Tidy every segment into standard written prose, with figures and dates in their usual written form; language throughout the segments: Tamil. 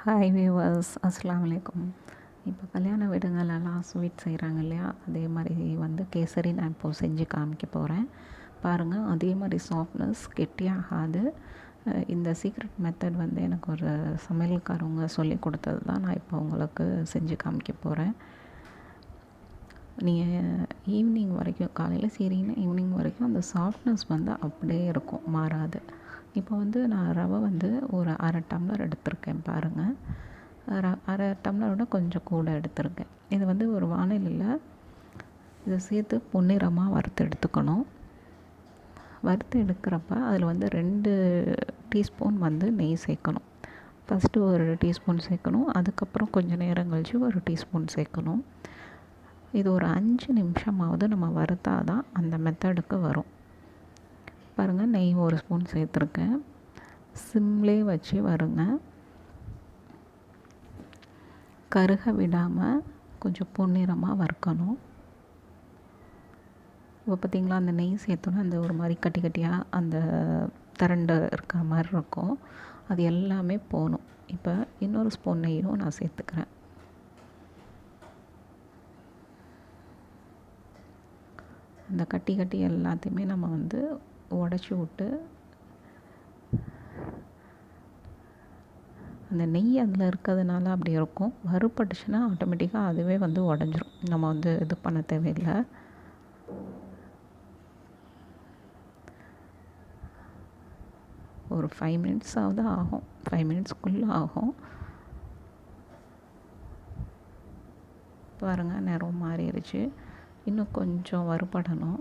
ஹாய் வியூவர்ஸ், அஸ்ஸலாமு அலைக்கும். இப்போ கல்யாண வீடுங்களெல்லாம் ஸ்வீட் செய்கிறாங்க இல்லையா, அதே மாதிரி கேசரி நான் இப்போது செஞ்சு காமிக்க போகிறேன். பாருங்கள், அதே மாதிரி சாஃப்ட்னஸ் கெட்டியாகாது. இந்த சீக்ரெட் மெத்தட் எனக்கு ஒரு சமையல்காரவங்க சொல்லி கொடுத்தது தான். நான் இப்போ உங்களுக்கு செஞ்சு காமிக்க போகிறேன். நீங்கள் ஈவினிங் வரைக்கும், காலையில் செய்கிறீங்கன்னா ஈவினிங் வரைக்கும் அந்த சாஃப்ட்னஸ் அப்படியே இருக்கும், மாறாது. இப்போ நான் ரவை ஒரு அரை டம்ளர் எடுத்திருக்கேன். பாருங்கள், அரை டம்ளரோட கொஞ்சம் கூட எடுத்திருக்கேன். இது ஒரு வானிலையில் இதை சேர்த்து பொன்னிறமாக வறுத்து எடுத்துக்கணும். வறுத்து எடுக்கிறப்ப அதில் 2 டீஸ்பூன் நெய் சேர்க்கணும். ஃபஸ்ட்டு ஒரு டீஸ்பூன் சேர்க்கணும், அதுக்கப்புறம் கொஞ்சம் நேரம் கழித்து ஒரு டீஸ்பூன் சேர்க்கணும். இது ஒரு 5 நிமிஷமாவது நம்ம வறுத்தா தான் அந்த மெத்தடுக்கு வரும். பாருங்கள், நெய் ஒரு ஸ்பூன் சேர்த்துருக்கேன். சிம்லேயே வச்சு வருங்க, கருக விடாமல் கொஞ்சம் பொன்னிறமாக வறுக்கணும். இப்போ பார்த்திங்களா, அந்த நெய் சேர்த்தோன்னா அந்த ஒரு மாதிரி கட்டி கட்டியாக அந்த திரண்டு இருக்கிற மாதிரி இருக்கும். அது எல்லாமே போகணும். இப்போ இன்னொரு ஸ்பூன் நெய்யும் நான் சேர்த்துக்கிறேன். அந்த கட்டி எல்லாத்தையுமே நம்ம உடச்சி விட்டு, அந்த நெய் அதில் இருக்கிறதுனால அப்படி இருக்கும். வறுபட்டுச்சுன்னா ஆட்டோமேட்டிக்காக அதுவே உடஞ்சிரும். நம்ம இது பண்ண தேவையில்லை. ஒரு 5 மினிட்ஸாவது ஆகும், 5 மினிட்ஸ்க்குள்ளே ஆகும். பாருங்கள், நேரம் மாறிடுச்சு. இன்னும் கொஞ்சம் வறுபடணும்.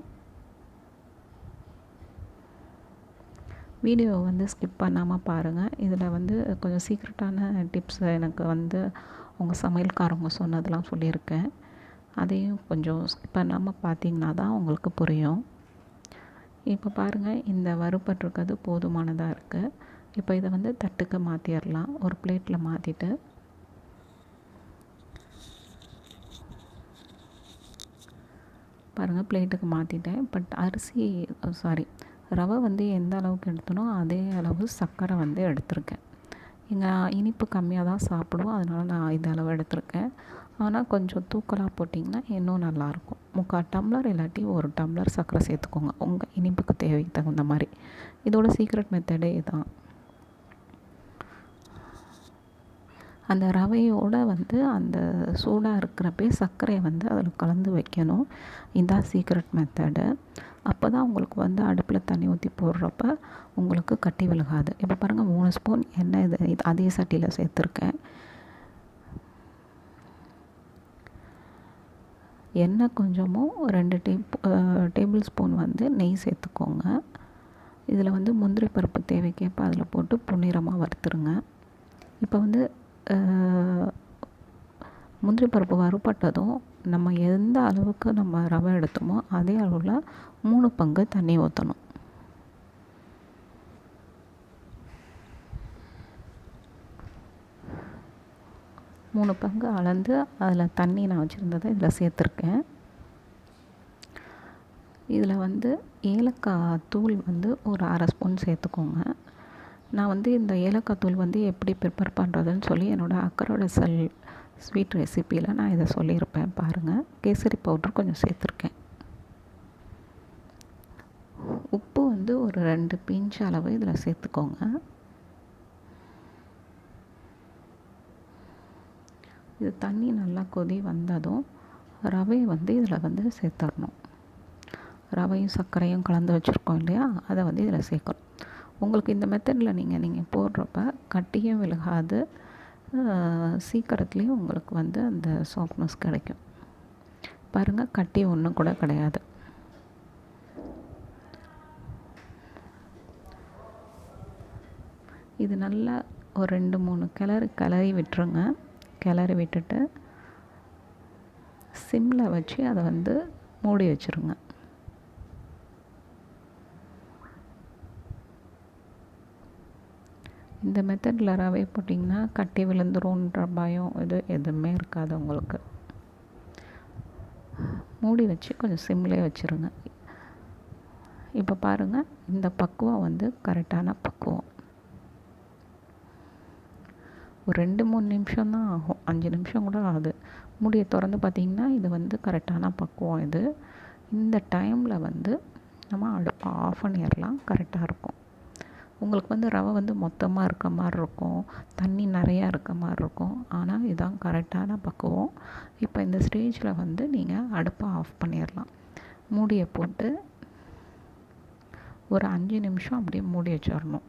வீடியோவை ஸ்கிப் பண்ணாமல் பாருங்கள். இதில் கொஞ்சம் சீக்ரெட்டான டிப்ஸ் எனக்கு அவங்க சமையல்காரவங்க சொன்னதெல்லாம் சொல்லியிருக்கேன். அதையும் கொஞ்சம் ஸ்கிப் பண்ணாமல் பார்த்தீங்கன்னா தான் உங்களுக்கு புரியும். இப்போ பாருங்கள், இந்த வறுபட்டிருக்கிறது போதுமானதாக இருக்குது. இப்போ இதை தட்டுக்கு மாற்றிடலாம். ஒரு பிளேட்டில் மாற்றிட்டு, பாருங்கள், பிளேட்டுக்கு மாற்றிட்டேன். பட் ரவை எந்த அளவுக்கு எடுத்தனோ அதே அளவு சர்க்கரை எடுத்திருக்கேன். எங்கள் இனிப்பு கம்மியாக தான் சாப்பிடுவோம், அதனால் நான் இந்த அளவு எடுத்திருக்கேன். ஆனால் கொஞ்சம் தூக்கலாக போட்டிங்கன்னா இன்னும் நல்லாயிருக்கும். 3/4 டம்ளர் இல்லாட்டி 1 டம்ளர் சர்க்கரை சேர்த்துக்கோங்க, உங்கள் இனிப்புக்கு தேவைக்கு தகுந்த மாதிரி. இதோட சீக்ரெட் மெத்தடே இதுதான். அந்த ரவையோடு அந்த சூடாக இருக்கிறப்பே சர்க்கரையை அதில் கலந்து வைக்கணும். இதுதான் சீக்ரெட் மெத்தடு. அப்போ தான் உங்களுக்கு அடுப்பில் தண்ணி ஊற்றி போடுறப்ப உங்களுக்கு கட்டி விழுகாது. இப்போ பாருங்கள், 3 ஸ்பூன் எண்ணெய் இது அதே சட்டியில் சேர்த்துருக்கேன். எண்ணெய் கொஞ்சமும் 2 டேபிள் ஸ்பூன் நெய் சேர்த்துக்கோங்க. இதில் முந்திரி பருப்பு தேவைக்கேற்ப அதில் போட்டு பொன்னிறமாக வறுத்துருங்க. இப்போ முந்திரி பருப்பு வறுபட்டதும் நம்ம எந்த அளவுக்கு நம்ம ரவை எடுத்தோமோ அதே அளவில் 3 பங்கு தண்ணி ஊற்றணும். மூணு பங்கு அளந்து அதில் தண்ணி நான் வச்சுருந்ததை இதில் சேர்த்துருக்கேன். இதில் ஏலக்காய் தூள் ஒரு அரை ஸ்பூன் சேர்த்துக்கோங்க. நான் இந்த ஏலக்காய் தூள் எப்படி ப்ரிப்பேர் பண்ணுறதுன்னு சொல்லி என்னோடய அக்கரோடசல் ஸ்வீட் ரெசிப்பியில் நான் இதை சொல்லியிருப்பேன். பாருங்கள், கேசரி பவுட்ரு கொஞ்சம் சேர்த்துருக்கேன். உப்பு ஒரு 2 பிஞ்ச் அளவு இதில் சேர்த்துக்கோங்க. இது தண்ணி நல்லா கொதி வந்ததும் ரவையை இதில் சேர்த்துடணும். ரவையும் சர்க்கரையும் கலந்து வச்சுருக்கோம் இல்லையா, அதை இதில் சேர்க்கணும். உங்களுக்கு இந்த மெத்தடில் நீங்கள் போடுறப்ப கட்டியும் விலகாது, சீக்கிரத்துலேயும் உங்களுக்கு அந்த சாஃப்ட்னஸ் கிடைக்கும். பாருங்கள், கட்டி ஒன்றும் கூட கிடையாது. இது நல்லா ஒரு 2-3 கிளறி விட்டுருங்க. கிளறி விட்டுட்டு சிம்மில் வச்சு அதை மூடி வச்சுருங்க. இந்த மெத்தடில் ரவை போட்டிங்கன்னா கட்டி விழுந்துரும்ன்ற பயம் எதுவுமே இருக்காது உங்களுக்கு. மூடி வச்சு கொஞ்சம் சிம்லேயே வச்சுருங்க. இப்போ பாருங்கள், இந்த பக்குவம் கரெக்டான பக்குவம். ஒரு 2-3 நிமிஷம் தான் ஆகும், 5 நிமிஷம் கூட ஆகுது. மூடியை திறந்து பார்த்திங்கன்னா இது வந்து கரெக்டான பக்குவம். இது இந்த டைமில் வந்து நம்ம அடுப்பை ஆஃப் பண்ணிடலாம். கரெக்டாக இருக்கும். உங்களுக்கு வந்து ரவை வந்து மொத்தமாக இருக்க மாதிரி இருக்கும், தண்ணி நிறையா இருக்க மாதிரி இருக்கும். ஆனால் இதுதான் கரெக்டான பக்குவம். இப்போ இந்த ஸ்டேஜில் வந்து நீங்கள் அடுப்பை ஆஃப் பண்ணிடலாம். மூடியை போட்டு ஒரு 5 நிமிஷம் அப்படியே மூடி வச்சிடணும்.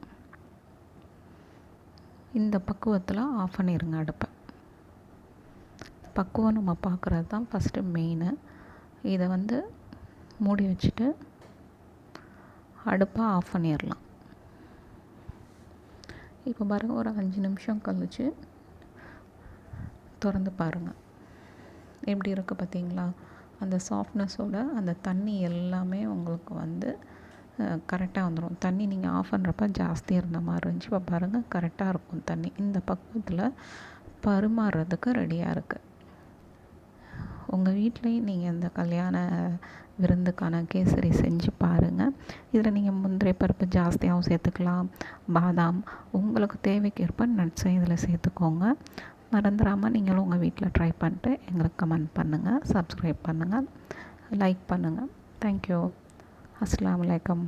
இந்த பக்குவத்தில் ஆஃப் பண்ணிடுங்க அடுப்பை. பக்குவம் நம்ம பார்க்குறது தான் ஃபஸ்ட்டு மெயினு. இதை வந்து மூடி வச்சுட்டு அடுப்பை ஆஃப் பண்ணிடலாம். இப்போ பாருங்கள், ஒரு 5 நிமிஷம் கழிச்சு திறந்து பாருங்கள், எப்படி இருக்குது பார்த்தீங்களா? அந்த சாஃப்ட்னஸோட அந்த தண்ணி எல்லாமே உங்களுக்கு வந்து கரெக்டாக வந்துடும். தண்ணி நீங்கள் ஆஃப் பண்ணுறப்ப ஜாஸ்தி இருந்த மாதிரி இருந்துச்சு. இப்போ பாருங்கள், கரெக்டாக இருக்கும் தண்ணி. இந்த பக்குவத்தில் பரிமாறுறதுக்கு ரெடியாக இருக்குது. உங்கள் வீட்லேயும் நீங்கள் இந்த கல்யாண விருந்துக்கான கேசரி செஞ்சு பாருங்கள். இதில் நீங்கள் முந்திரி பருப்பு ஜாஸ்தியாகவும் சேர்த்துக்கலாம், பாதாம், உங்களுக்கு தேவைக்கேற்ப நட்ஸையும் இதில் சேர்த்துக்கோங்க. மறந்துடாமல் நீங்களும் உங்கள் வீட்டில் ட்ரை பண்ணிட்டு எங்களுக்கு கமெண்ட் பண்ணுங்கள், சப்ஸ்கிரைப் பண்ணுங்கள், லைக் பண்ணுங்கள். தேங்க்யூ. அஸ்ஸலாமு அலைக்கும்.